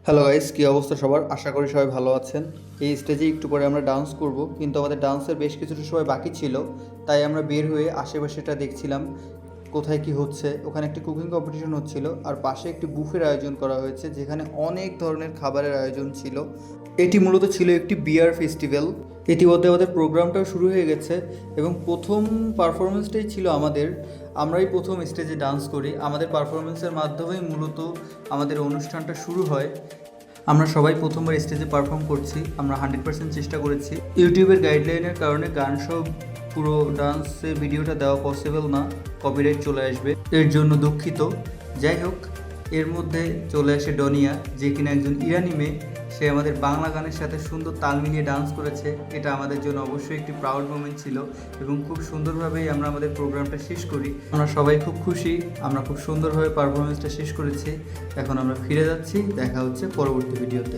Hello guys, কী অবস্থা সবার? আশা করি সবাই ভালো আছেন। এই স্টেজে একটু পরে আমরা ডান্স করব, কিন্তু আমাদের ডান্সের বেশ কিছুটা সময় বাকি ছিল, তাই আমরা বের হয়ে আশেপাশেটা দেখছিলাম কোথায় কি হচ্ছে। ওখানে একটি কুকিং কম্পিটিশন হচ্ছিল, আর পাশে একটি বুফের আয়োজন করা হয়েছে যেখানে অনেক ধরনের খাবারের আয়োজন ছিল। এটি মূলত ছিল একটি বিয়ার ফেস্টিভ্যাল। ইতিমধ্যে আমাদের প্রোগ্রামটাও শুরু হয়ে গেছে এবং প্রথম পারফরমেন্সটাই ছিল আমাদের। আমরাই প্রথম স্টেজে ডান্স করি, আমাদের পারফরমেন্সের মাধ্যমেই মূলত আমাদের অনুষ্ঠানটা শুরু হয়। আমরা সবাই প্রথমবার স্টেজে পারফর্ম করছি, আমরা 100% চেষ্টা করেছি। ইউটিউবের গাইডলাইনের কারণে গান সহ পুরো ডান্সের ভিডিওটা দেওয়া পসিবল না, কপিরাইট চলে আসবে, এর জন্য দুঃখিত। যাই হোক, এর মধ্যে চলে আসে ডনিয়া, যে কিনা একজন ইরানি মেয়ে। সে আমাদের বাংলা গানের সাথে সুন্দর তাল মিলিয়ে ডান্স করেছে। এটা আমাদের জন্য অবশ্যই একটি প্রাউড মোমেন্ট ছিল এবং খুব সুন্দরভাবেই আমরা আমাদের প্রোগ্রামটা শেষ করি। আমরা সবাই খুব খুশি, আমরা খুব সুন্দরভাবে পারফরমেন্সটা শেষ করেছি। এখন আমরা ফিরে যাচ্ছি, দেখা হচ্ছে পরবর্তী ভিডিওতে।